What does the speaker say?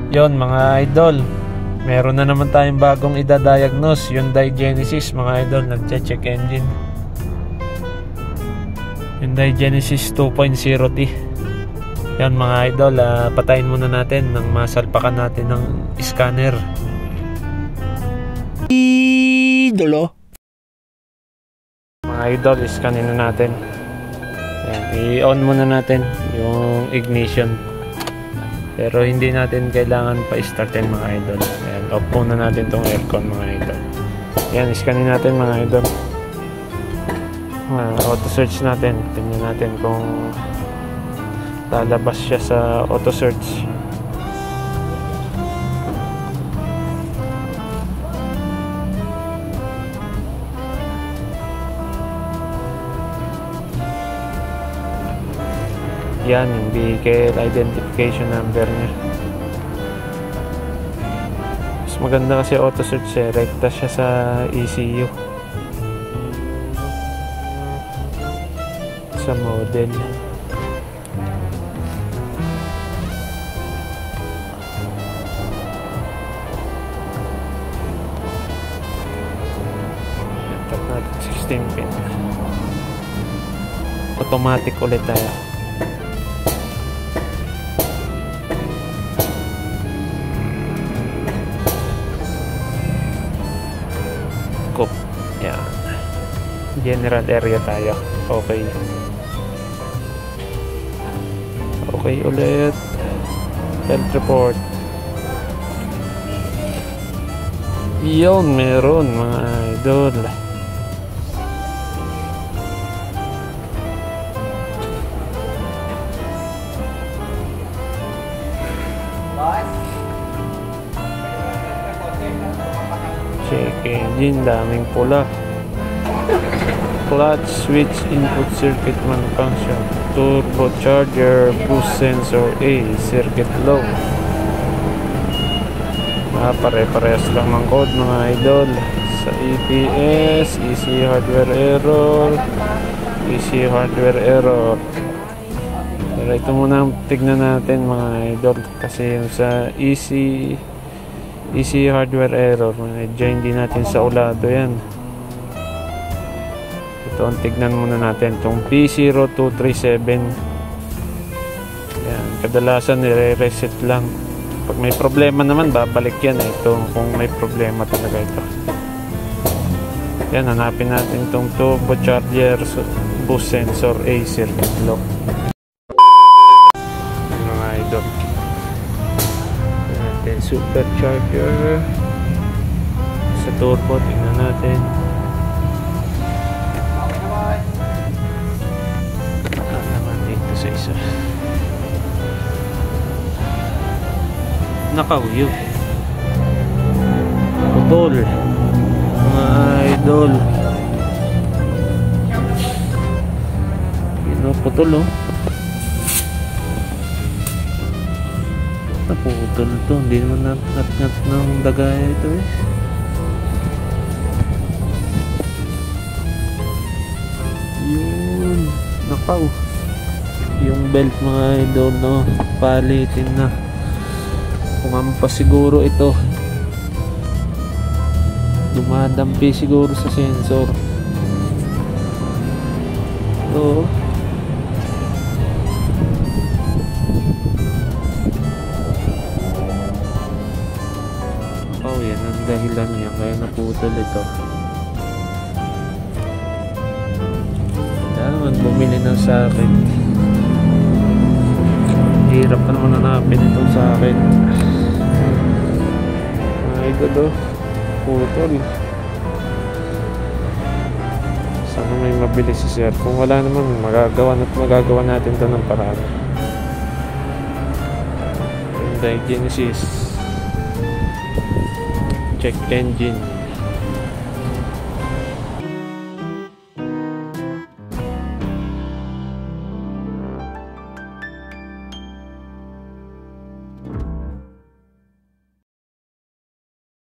Yon mga idol, meron na naman tayong bagong idadiagnose, Hyundai Genesis mga idol. Nagche-check engine, Hyundai Genesis 2.0T. Yan mga idol, patayin muna natin nang masalpakan natin ng scanner. Idolo mga idol, scanin na natin. Yan, i-on muna natin yung ignition, pero hindi natin kailangan pa-startin mga idol. Ayan, off muna natin tong aircon mga idol. Yan, scanin natin mga idol. Auto search natin, tingnan natin kung lalabas siya sa auto search. Yan yung vehicle identification number niya. Mas maganda kasi auto search, rekta siya sa ECU, sa model. Tap natin 16 pin. Automatic ulit tayo. Yan, general area tayo. Okay, okay ulit. Health report. Yun, meron mga idol. Check engine, daming pula. Clutch switch input circuit malfunction. Turbocharger boost sensor A circuit low. Pare-parehas lang ng code mga idol. Sa EPS, ECU hardware error, ECU hardware error. Pero ito muna tignan natin mga idol, kasi yung sa ECU hardware error, medyo hindi natin sa ulado yan. Ito ang tignan muna natin, itong P0237. Yan, kadalasan nire-reset lang. Pag may problema naman, babalik yan. Ito kung may problema talaga ito. Yan, hanapin natin itong turbocharger boost sensor A circuit low. Mga idol, supercharger sa turbo, tingnan natin. Naman dito sa isa, nakauyo, putol mga idol. Pinuputol oh. Naputol to, hindi naman nat ng dagaya ito eh. Yun, nakaw. Yung belt mga idol, no, palitin na. Pumampas siguro ito, dumadampi siguro sa sensor. So yan ang dahilan niya kaya naputol ito. Kailangan bumili ng socket. Hirap pa naman hanapin itong socket. Ito do, putol. Sana may mabili si sir. Kung wala naman, magagawa natin ito ng paraan. Hyundai Genesis check engine.